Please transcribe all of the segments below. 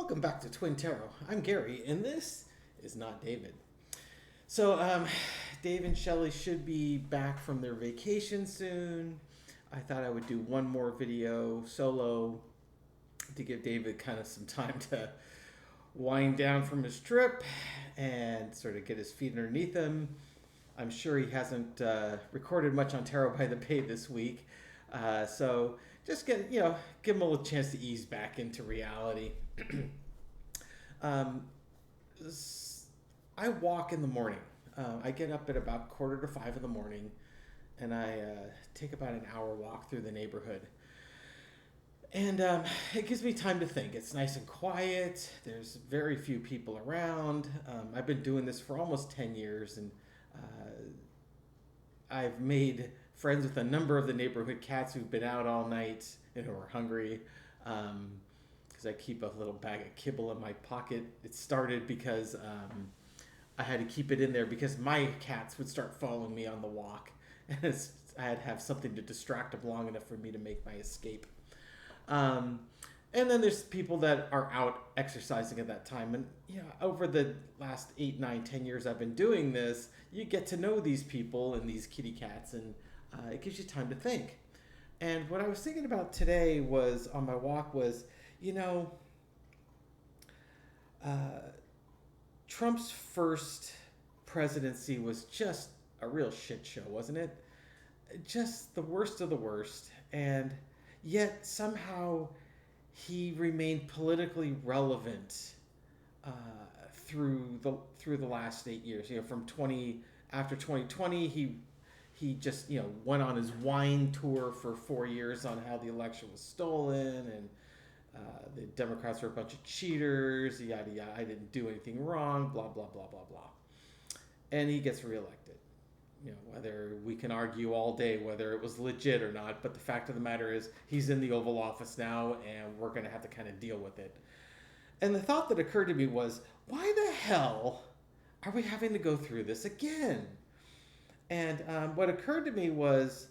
Welcome back to Twin Tarot. I'm Gary, and this is not David. So, Dave and Shelly should be back from their vacation soon. I thought I would do one more video solo to give David kind of some time to wind down from his trip and sort of get his feet underneath him. I'm sure he hasn't recorded much on Tarot by the Bay this week. So just give him a little chance to ease back into reality. I walk in the morning. I get up at about 4:45 in the morning, and I take about an hour walk through the neighborhood. And it gives me time to think. It's nice and quiet. There's very few people around. I've been doing this for almost 10 years, and I've made friends with a number of the neighborhood cats who've been out all night and who are hungry. Because I keep a little bag of kibble in my pocket. It started because I had to keep it in there because my cats would start following me on the walk. And I had to have something to distract them long enough for me to make my escape. And then there's people that are out exercising at that time. And over the last 8, 9, 10 years I've been doing this, you get to know these people and these kitty cats, and it gives you time to think. And what I was thinking about today was, on my walk, was, Trump's first presidency was just a real shit show, wasn't it? Just the worst of the worst. And yet somehow he remained politically relevant through the last 8 years. After 2020, he just went on his whine tour for 4 years on how the election was stolen and the Democrats were a bunch of cheaters, yada yada. I didn't do anything wrong, blah blah blah blah blah. And he gets reelected. Whether we can argue all day whether it was legit or not, but the fact of the matter is he's in the Oval Office now, and we're going to have to kind of deal with it. And the thought that occurred to me was, why the hell are we having to go through this again? And what occurred to me was,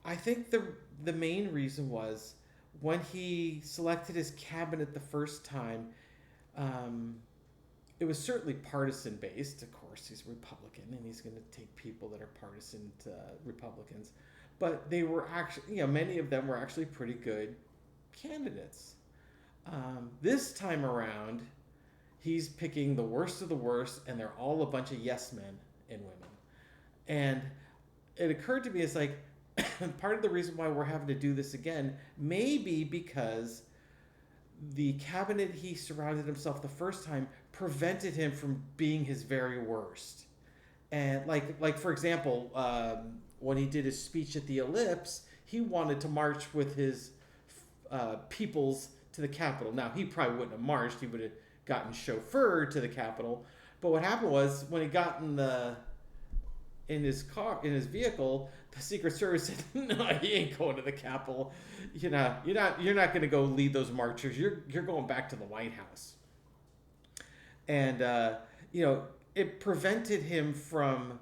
I think the main reason was when he selected his cabinet the first time, it was certainly partisan based. Of course, he's Republican, and he's going to take people that are partisan to Republicans. But they were actually, many of them were actually pretty good candidates. This time around, he's picking the worst of the worst, and they're all a bunch of yes men and women. And it occurred to me, it's like, part of the reason why we're having to do this again may be because the cabinet he surrounded himself the first time prevented him from being his very worst. And like for example, when he did his speech at the Ellipse, he wanted to march with his peoples to the Capitol. Now, he probably wouldn't have marched. He would have gotten chauffeured to the Capitol. But what happened was, when he got in his vehicle, the Secret Service said, "No, he ain't going to the Capitol. You're not going to go lead those marchers. You're going back to the White House." And it prevented him from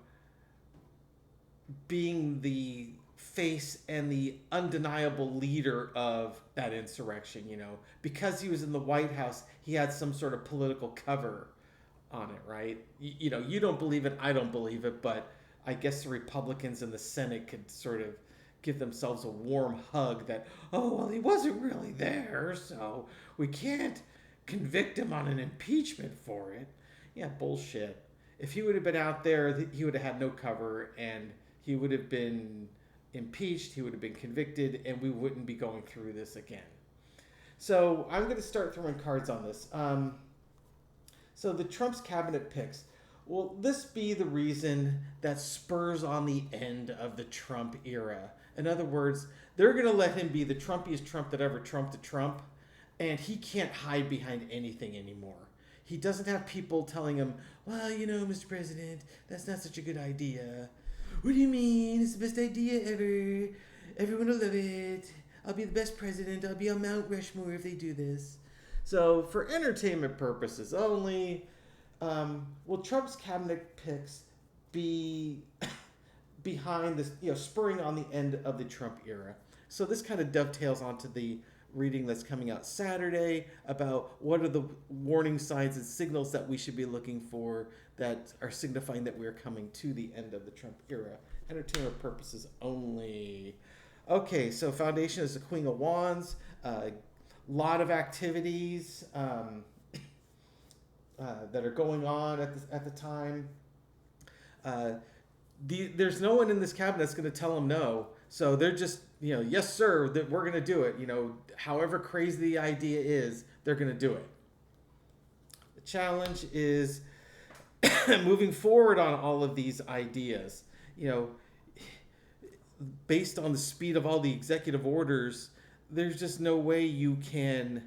being the face and the undeniable leader of that insurrection. Because he was in the White House, he had some sort of political cover on it, right? You don't believe it, I don't believe it, but I guess the Republicans in the Senate could sort of give themselves a warm hug that, oh, well, he wasn't really there, so we can't convict him on an impeachment for it. Yeah, bullshit. If he would have been out there, he would have had no cover, and he would have been impeached, he would have been convicted, and we wouldn't be going through this again. So I'm going to start throwing cards on this. So the Trump's cabinet picks. Will this be the reason that spurs on the end of the Trump era? In other words, they're going to let him be the Trumpiest Trump that ever trumped a Trump, and he can't hide behind anything anymore. He doesn't have people telling him, well, Mr. President, that's not such a good idea. What do you mean? It's the best idea ever. Everyone will love it. I'll be the best president. I'll be on Mount Rushmore if they do this. So for entertainment purposes only, will Trump's cabinet picks be behind this, spurring on the end of the Trump era? So this kind of dovetails onto the reading that's coming out Saturday about what are the warning signs and signals that we should be looking for that are signifying that we're coming to the end of the Trump era. Entertainment purposes only. Okay, so Foundation is the Queen of Wands. Lot of activities that are going on at the time. There's no one in this cabinet that's going to tell them no. So they're just, yes, sir, that we're going to do it. However crazy the idea is, they're going to do it. The challenge is moving forward on all of these ideas. Based on the speed of all the executive orders, there's just no way you can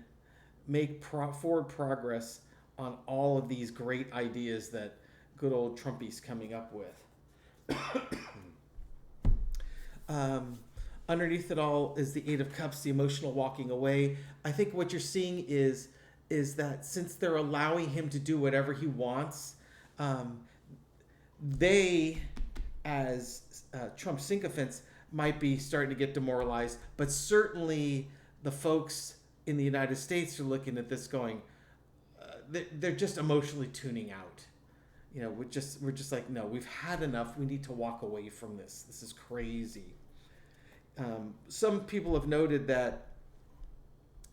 make forward progress on all of these great ideas that good old Trumpy's coming up with. Underneath it all is the Eight of Cups, the emotional walking away. I think what you're seeing is that since they're allowing him to do whatever he wants, they, as Trump sycophants, might be starting to get demoralized. But certainly the folks in the United States are looking at this going, they're just emotionally tuning out. We're just like, no, we've had enough. We need to walk away from this. This is crazy. Some people have noted that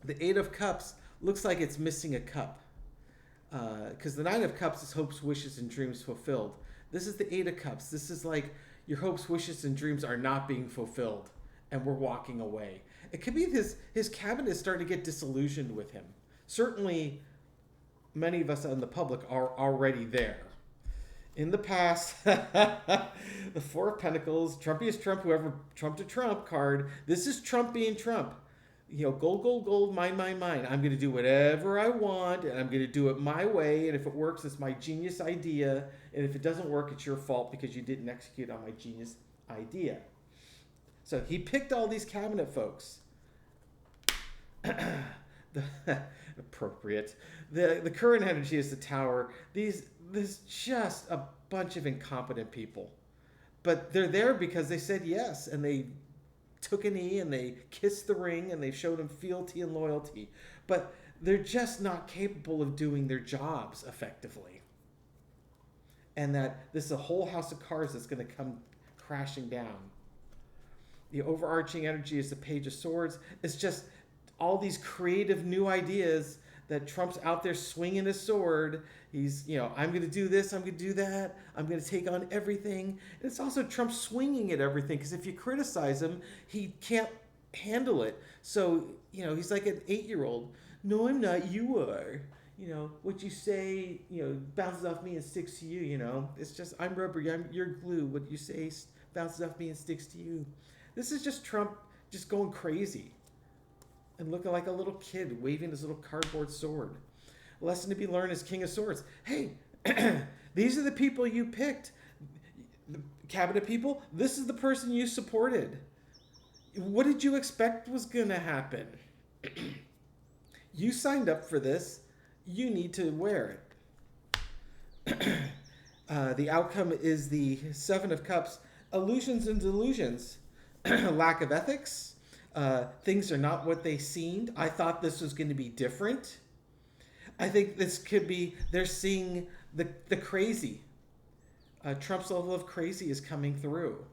the Eight of Cups looks like it's missing a cup. Because the Nine of Cups is hopes, wishes, and dreams fulfilled. This is the Eight of Cups. This is like your hopes, wishes, and dreams are not being fulfilled, and we're walking away. It could be his cabinet is starting to get disillusioned with him. Certainly, many of us in the public are already there. In the past, the Four of Pentacles, Trumpy is Trump, whoever Trump to Trump card. This is Trump being Trump. Gold, gold, gold, mine, mine, mine. I'm going to do whatever I want, and I'm going to do it my way. And if it works, it's my genius idea. And if it doesn't work, it's your fault because you didn't execute on my genius idea. So he picked all these cabinet folks. Appropriate. The current energy is the Tower. There's just a bunch of incompetent people. But they're there because they said yes, and they took a knee, and they kissed the ring, and they showed him fealty and loyalty. But they're just not capable of doing their jobs effectively. And that this is a whole house of cards that's going to come crashing down. The overarching energy is the Page of Swords. It's just all these creative new ideas that Trump's out there swinging his sword. He's, I'm going to do this, I'm going to do that, I'm going to take on everything. And it's also Trump swinging at everything, because if you criticize him, he can't handle it. So, he's like an 8-year-old. No, I'm not, you are. What you say, bounces off me and sticks to you, It's just, I'm rubber, you're glue. What you say bounces off me and sticks to you. This is just Trump just going crazy and looking like a little kid waving his little cardboard sword. Lesson to be learned is King of Swords. Hey, these are the people you picked. The cabinet people, this is the person you supported. What did you expect was going to happen? You signed up for this. You need to wear it. The outcome is the Seven of Cups. Illusions and delusions. Lack of ethics. Things are not what they seemed. I thought this was going to be different. I think this could be, they're seeing the crazy. Trump's level of crazy is coming through.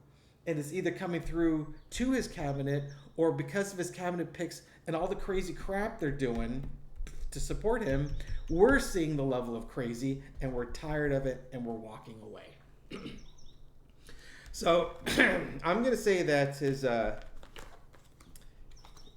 And it's either coming through to his cabinet, or because of his cabinet picks and all the crazy crap they're doing to support him, we're seeing the level of crazy, and we're tired of it, and we're walking away. So I'm going to say that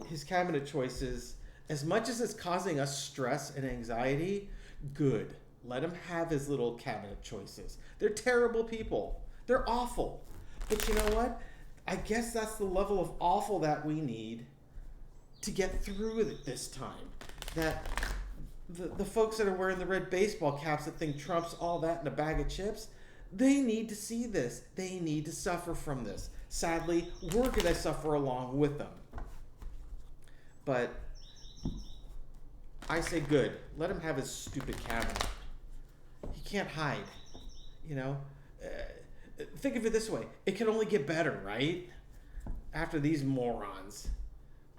his cabinet choices, as much as it's causing us stress and anxiety, good. Let him have his little cabinet choices. They're terrible people. They're awful. But you know what? I guess that's the level of awful that we need to get through it this time. That the folks that are wearing the red baseball caps that think Trump's all that in a bag of chips, they need to see this. They need to suffer from this. Sadly, we're going to suffer along with them. But I say good. Let him have his stupid cabinet. He can't hide. Think of it this way. It can only get better, right? After these morons.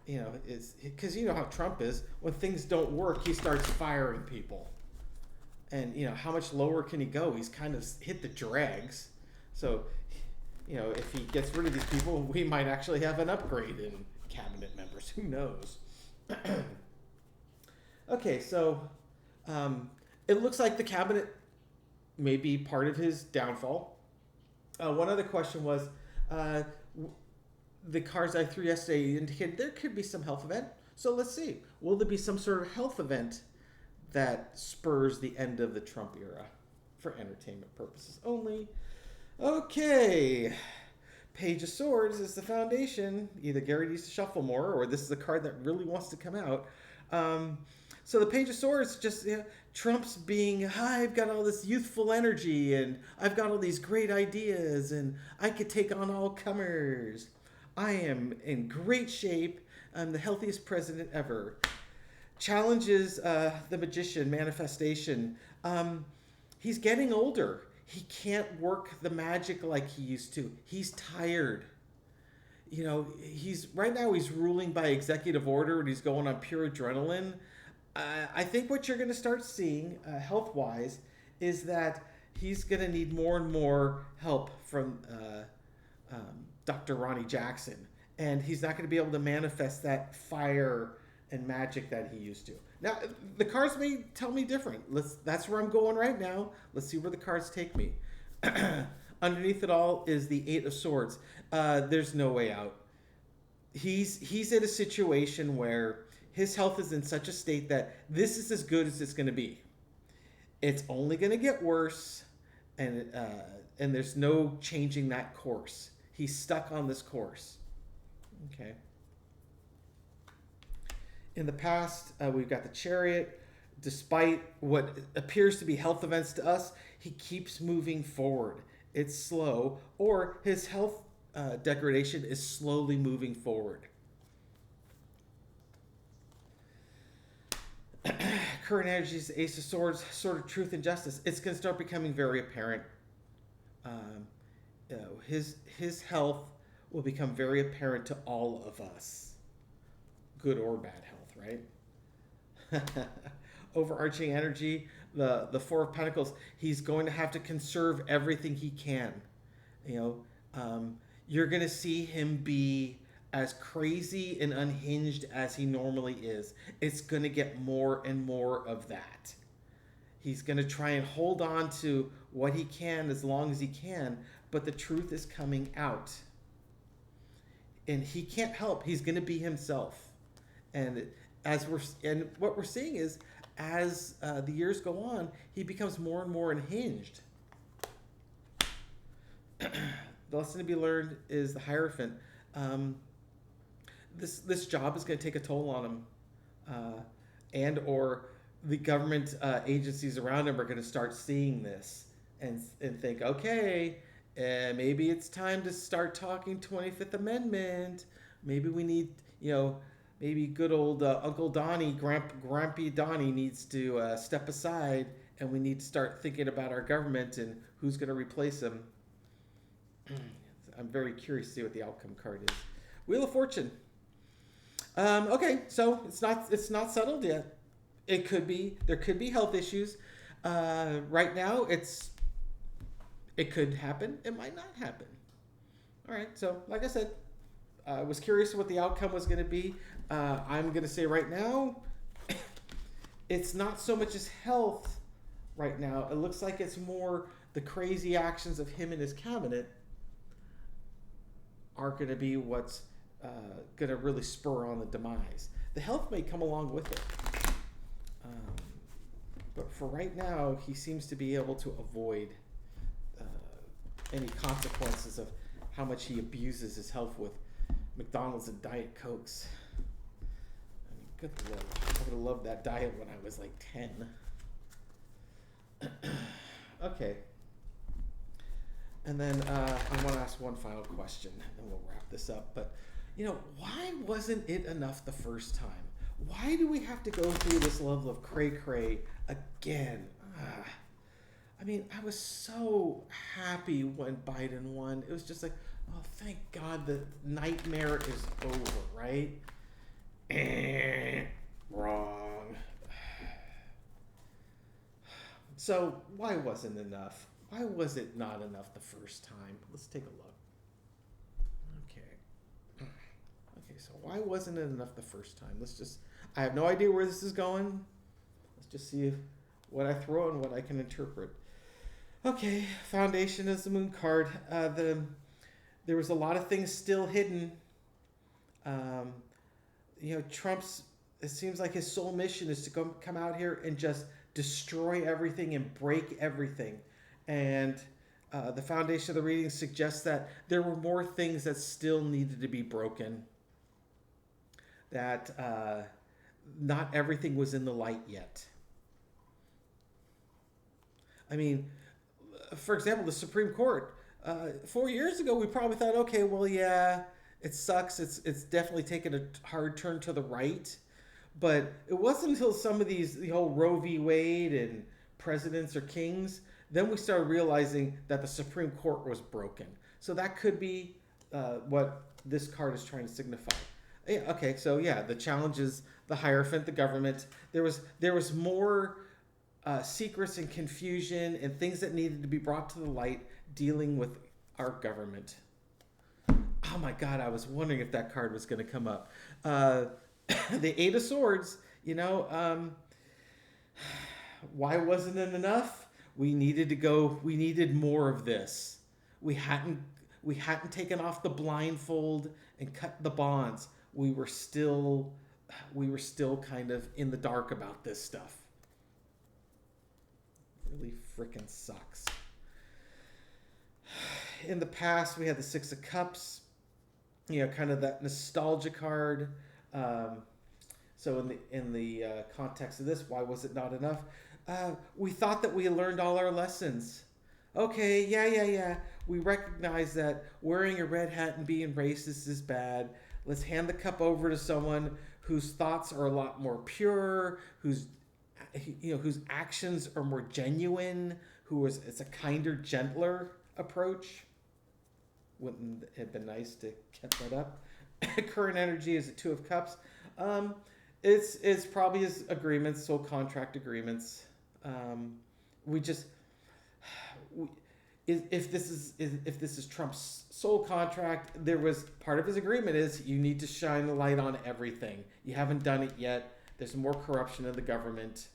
is because you know how Trump is. When things don't work, he starts firing people. And how much lower can he go? He's kind of hit the dregs. So, if he gets rid of these people, we might actually have an upgrade in cabinet members. Who knows? Okay, so it looks like the cabinet may be part of his downfall. One other question was, the cards I threw yesterday indicated there could be some health event. So let's see. Will there be some sort of health event that spurs the end of the Trump era for entertainment purposes only? Okay. Page of Swords is the foundation. Either Gary needs to shuffle more, or this is a card that really wants to come out. So the Page of Swords, just Trump's being, I've got all this youthful energy, and I've got all these great ideas, and I could take on all comers. I am in great shape. I'm the healthiest president ever. Challenges the magician, manifestation. He's getting older. He can't work the magic like he used to. He's tired. He's right now he's ruling by executive order, and he's going on pure adrenaline. I think what you're going to start seeing, health-wise, is that he's going to need more and more help from Dr. Ronnie Jackson. And he's not going to be able to manifest that fire and magic that he used to. Now, the cards may tell me different. That's where I'm going right now. Let's see where the cards take me. Underneath it all is the Eight of Swords. There's no way out. He's in a situation where his health is in such a state that this is as good as it's going to be. It's only going to get worse, and there's no changing that course. He's stuck on this course. Okay. In the past, we've got the Chariot. Despite what appears to be health events to us, he keeps moving forward. It's slow, or his health degradation is slowly moving forward. Current energies, Ace of Swords, Sword of Truth and Justice. It's going to start becoming very apparent. His health will become very apparent to all of us. Good or bad health, right? Overarching energy, the Four of Pentacles. He's going to have to conserve everything he can. You're going to see him be as crazy and unhinged as he normally is. It's going to get more and more of that. He's going to try and hold on to what he can as long as he can, but the truth is coming out. And he can't help. He's going to be himself. And what we're seeing is, as the years go on, he becomes more and more unhinged. The lesson to be learned is the Hierophant. This job is going to take a toll on him, and or the government agencies around him are going to start seeing this and think, okay, maybe it's time to start talking 25th Amendment. Maybe we need, maybe good old Uncle Donnie, Grampy Donnie needs to step aside, and we need to start thinking about our government and who's going to replace him. I'm very curious to see what the outcome card is. Wheel of Fortune. Okay, so it's not settled yet. There could be health issues. Right now, it could happen. It might not happen. All right. So, like I said, I was curious what the outcome was going to be. I'm going to say right now, it's not so much as health right now. It looks like it's more the crazy actions of him and his cabinet are going to be what's going to really spur on the demise. The health may come along with it. But for right now, he seems to be able to avoid any consequences of how much he abuses his health with McDonald's and Diet Cokes. I mean, good Lord. I would have loved that diet when I was like 10. Okay. And then I want to ask one final question, and we'll wrap this up. But, why wasn't it enough the first time? Why do we have to go through this level of cray-cray again? I mean, I was so happy when Biden won. It was just like, oh, thank God the nightmare is over, right? Wrong. So why wasn't enough? Why was it not enough the first time? Let's take a look. Okay, so why wasn't it enough the first time? I have no idea where this is going. Let's just see what I throw and what I can interpret. Okay, Foundation is the moon card. There was a lot of things still hidden. Trump's, it seems like his sole mission is to come out here and just destroy everything and break everything. And the foundation of the reading suggests that there were more things that still needed to be broken. That not everything was in the light yet. I mean, for example, the Supreme Court. 4 years ago, we probably thought, okay, well, yeah, it sucks. It's definitely taken a hard turn to the right. But it wasn't until some of the whole Roe v. Wade and presidents or kings, then we started realizing that the Supreme Court was broken. So that could be what this card is trying to signify. Yeah, okay, so yeah, the challenge is the Hierophant, the government. There was more secrets and confusion and things that needed to be brought to the light dealing with our government. Oh my God, I was wondering if that card was going to come up. The Eight of Swords, why wasn't it enough? We needed more of this. We hadn't taken off the blindfold and cut the bonds. We were still kind of in the dark about this stuff. Really freaking sucks. In the past, we had the Six of Cups, kind of that nostalgia card. So in the context of this, why was it not enough? We thought that we learned all our lessons. Okay, yeah. We recognize that wearing a red hat and being racist is bad. Let's hand the cup over to someone whose thoughts are a lot more pure, whose actions are more genuine, it's a kinder, gentler approach. Wouldn't it have been nice to get that up? Current energy is the Two of Cups. It's probably his agreements, soul contract agreements. If this is Trump's soul contract, there was part of his agreement is you need to shine the light on everything. You haven't done it yet. There's more corruption in the government.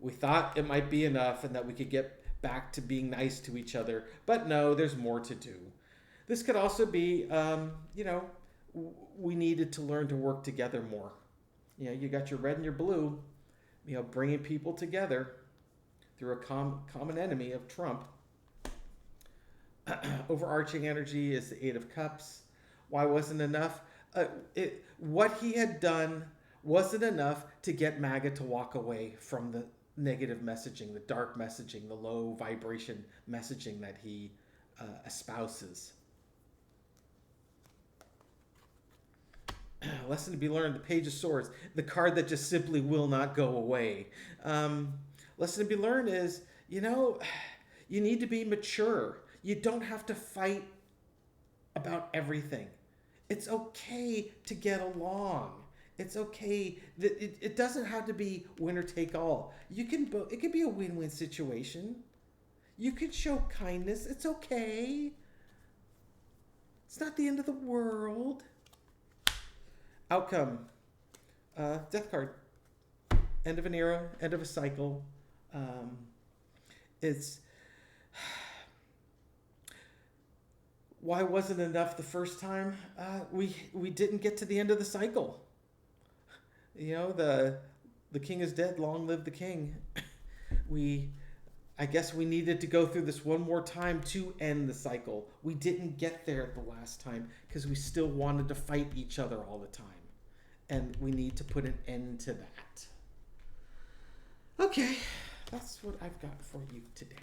We thought it might be enough and that we could get back to being nice to each other, but no, there's more to do. This could also be, we needed to learn to work together more. You got your red and your blue, bringing people together through a common enemy of Trump. Overarching energy is the Eight of Cups. Why wasn't enough? What he had done wasn't enough to get MAGA to walk away from the negative messaging, the dark messaging, the low vibration messaging that he espouses. Lesson to be learned, the Page of Swords, the card that just simply will not go away. Lesson to be learned is, you need to be mature. You don't have to fight about everything. It's okay to get along. It's okay. It doesn't have to be winner take all. It could be a win-win situation. You could show kindness. It's okay. It's not the end of the world. Outcome. Death card. End of an era. End of a cycle. Why wasn't enough the first time? We didn't get to the end of the cycle. The king is dead. Long live the king. I guess we needed to go through this one more time to end the cycle. We didn't get there the last time because we still wanted to fight each other all the time. And we need to put an end to that. Okay, that's what I've got for you today.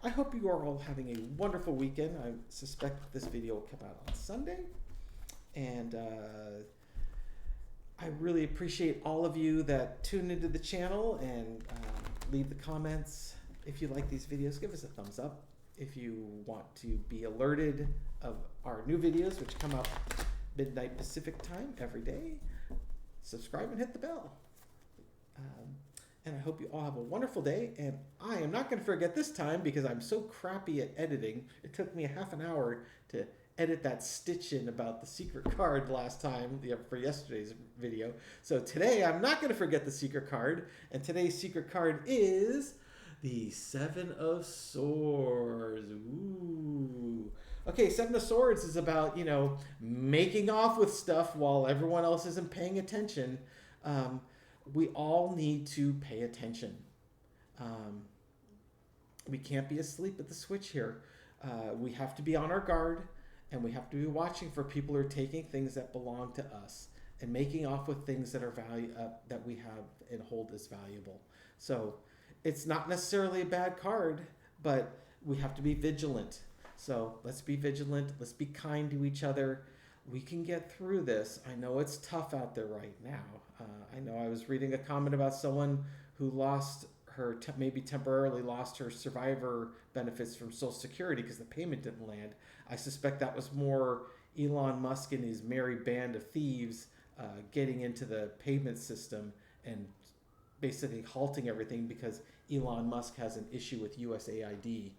I hope you are all having a wonderful weekend. I suspect this video will come out on Sunday. And I really appreciate all of you that tune into the channel and leave the comments. If you like these videos, give us a thumbs up. If you want to be alerted of our new videos, which come up midnight Pacific time every day. Subscribe and hit the bell. And I hope you all have a wonderful day. And I am not going to forget this time because I'm so crappy at editing. It took me a half an hour to edit that stitch in about the secret card last time for yesterday's video. So today I'm not going to forget the secret card. And today's secret card is the Seven of Swords. Ooh. Okay, Seven of Swords is about, making off with stuff while everyone else isn't paying attention. We all need to pay attention. We can't be asleep at the switch here. We have to be on our guard, and we have to be watching for people who are taking things that belong to us and making off with things that are that we have and hold as valuable. So it's not necessarily a bad card, but we have to be vigilant. So let's be vigilant. Let's be kind to each other. We can get through this. I know it's tough out there right now. I know I was reading a comment about someone who lost her, maybe temporarily lost her survivor benefits from Social Security because the payment didn't land. I suspect that was more Elon Musk and his merry band of thieves getting into the payment system and basically halting everything because Elon Musk has an issue with USAID.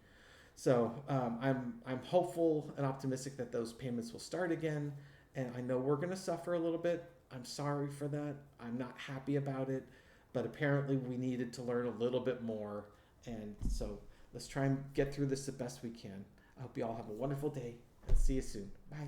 So I'm hopeful and optimistic that those payments will start again. And I know we're going to suffer a little bit. I'm sorry for that. I'm not happy about it. But apparently we needed to learn a little bit more. And so let's try and get through this the best we can. I hope you all have a wonderful day. And see you soon. Bye.